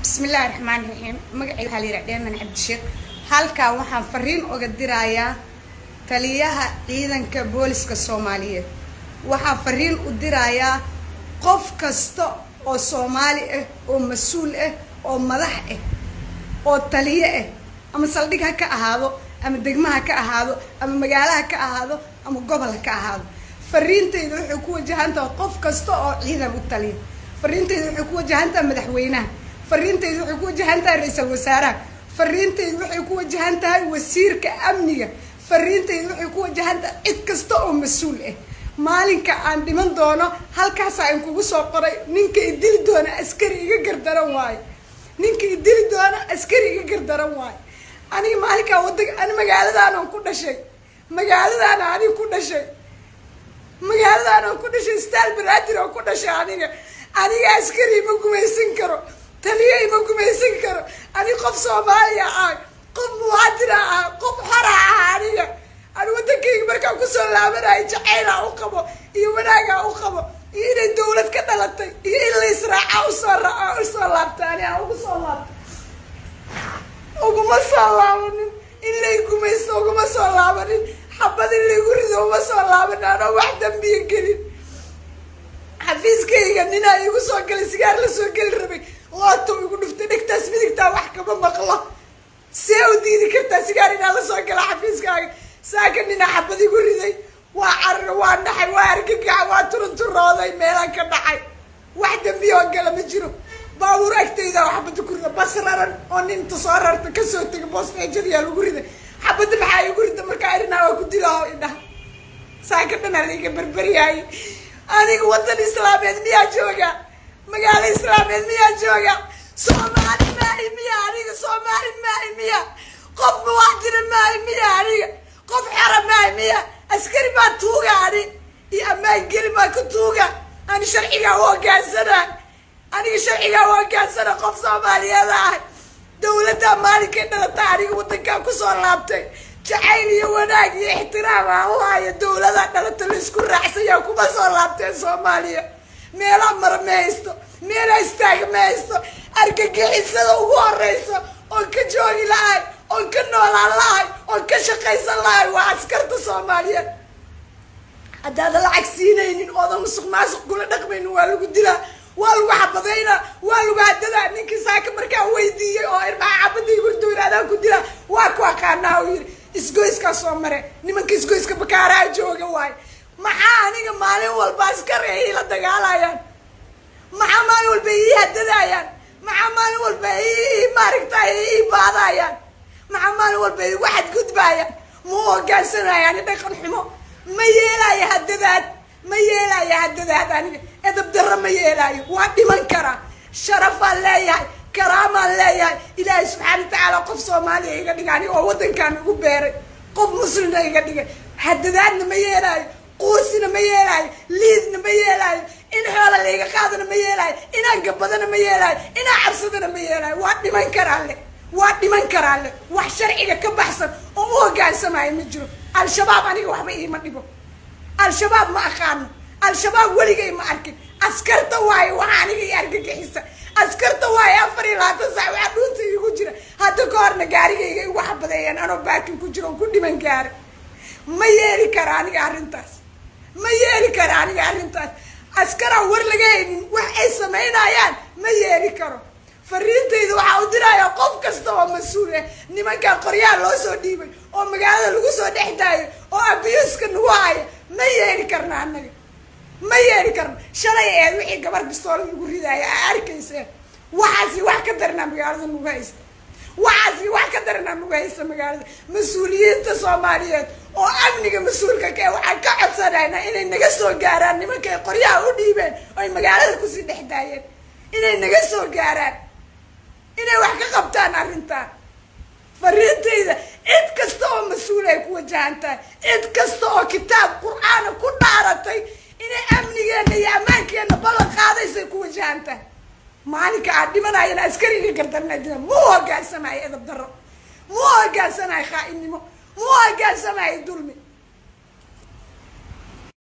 بسم الله الرحمن الرحيم مقعي حالي رعدين من عبد الشيخ halka waxaan fariin uga dirayaa taliyaha ciidanka booliska Soomaaliyeed waxaan fariin u dirayaa qof kasta oo Soomaali ah oo mas'uul ah oo madax ah oo taliye ah ama saldhig ha ka ahaado ama degmaha ka ahaado ama magaalaha ka ahaado ama gobol ka ahaado fariintaydu waxay ku wajahantaa qof kasta oo ciidan u taliya fariintaydu waxay ku wajahantaa madaxweynaha fariintaydu waxay ku wajahantaa ra'iisul wasaaraha fariintaydu waxay ku wajahantaa wasiirka amniga fariintaydu waxay ku wajahantaa cid kasta oo mas'uul ah maalinka aan dhiman doono halkaas aan kugu soo qoray ninka idil doona askari iga gardaran waay ninka idil doona askari iga gardaran waay aniga maalinka wadanka aan magaaladaan ku dhashay magaaladaan aan ku dhashay magaaladaan aan ku dhashay staal baraadir oo ku dhashay aniga askari ma gumaysan karo taliye ma gumaysan karo ani qof Soomaaliya ah qof muwaadin ah qof xara ah aniga wadankayga markaan ku soo laabanay jacayl u qabo iyo wanaaga u qabo iyo inay dawlad ka dhalatay iyo in la israaca u soo laabtaan ugu soo laabtay uguma soo laabanin in la gumayso uguma soo laabanin xabad in lagu rido uma soo laabanaan oo wax dambiye gelin xafiiskayga nina igu soo galay sigaar la soo gali rabay looto igu dhuftay dhigtaas midigtaa wax kama maqlo see u diidi kartaa sigaar inaa la soo gala xafiiskaaga saakan nina xabad igu riday waa carar waa dhaxay waa argagax waa turunturooday meelaan ka dhacay wax dambiye oo gala ma jiro baabuur agtayda xabada ku rida bas raran oo ninta soo rarta kasoo taga boosteejadiyaa lagu riday xabada maxaa igu rida markaa irinaa waa ku dilaa idhaha saaka dhanaa laiga berberyahay aniga wadan islaameed miyaa jooga magaalo islaameed miyaa jooga Soomaali maahi miya aniga Soomaali maahi miya qof muwaadin maahi miya aniga qof xara maahi miya askari baa tuuga ani iyo amaan geli baa ku tuuga ani sharciga waa gaasana aniga sharciga waa gaasana qof Soomaaliyeed ah dawladda maalinka dhalata aniga wadanka ku soo laabtay jacayl iyo wanaag iyo ixtiraam waayo dawladda dhalata la isku raacsan kuma soo laabtay Soomaaliya meela marmaysto meela istaag maysto argagixisada ugu horeyso oo ka joogi lahay oo ka noolaan lahay oo ka shaqaysan lahay waa askarta Soomaaliyeed haddaad lacag siinaynin oo musuqmaasuq kula dhaqmaynin waa lagu dilaa waa lagu xabadayna waa lagu hadadaa ninkii saaka markaa weydiiyey oo irmaa xabada igu dowraadaan ku dilaa waa ku aqaanaa uu yiri isgoyska soo mare nimanka isgoyska bakaaraa jooga waay maxaa aniga maalin walba askar ay la dagaalayaan maxaa maalin walba ii hadadayaan maxaa maalin walba ii maaragtay ii baadayaan maxaa maalin walba ii waxad gudbayaan ma hoggaansanayaan dhaqan xumo ma yeelaayo hadadaad aniga edab darro ma yeelaayo waa dhiman karaa sharafaan leeyahay karaamaan leeyahay ilaahay subxaana watacaala qof Soomaaliya iga dhigay aniga oo wadankan ugu beeray qof muslimna iga dhigay hadadaadna ma yeelaayo qoosina ma yeelaayo liidna ma yeelaayo in xoolo la iga qaadana ma yeelaayo inaan gabadana ma yeelaayo inaan cabsadana ma yeelaayo waa dhiman karaa le wax sharciga ka baxsan oo u hoggaansamaayo ma jiro al-shabaab aniga waxba iima dhibo al-shabaab ma aqaano al-shabaab weligay ma arkin askarta waayo waxa aniga ii argagixisa askarta waayo 24 saac waxa dhuunta igu jira hadda ka horna gaarigayga igu xabadeeyaan anoo baakin ku jiro ku dhiman gaari ma yeeli kara aniga arrintaas askara war laga haynin wax ay sameynayaan ma yeeli karo fariintaydu waxa u dirayaa qof kasta oo mas'uul ah nimanka qoryaha loo soo dhiibay oo magaalada lagu soo dhexdaayo oo abiyuska nagu haya ma yeeli karna anaga ma yeeli karna shalay ee wixii gabar bistool lagu ridayo arkaysa waxaasi wax ka darna magaalada nagu haysta magaalada mas'uuliyiinta Soomaaliyeed oo amniga mas'uulka ka waxaan ka codsanaynaa inay naga soo gaaraan nimanka qoryaha u dhiibeen oo magaalada ku sii dhexdaayeen inay naga soo gaaraan inay wax ka qabtaan arrintan fariintayda cid kasta oo mas'uul ay ku wajahantahay cid kasta oo kitaab Qur'aan ku dhaaratay inay amnigeena iyo ammaankeena ballan qaadayso ku wajahantahay maalinka aad dhimanayna askariga gardarnaa mu hoggaansamay edab darro mu hoggaansamay khaa'inimo mu hoggaansamay dulmi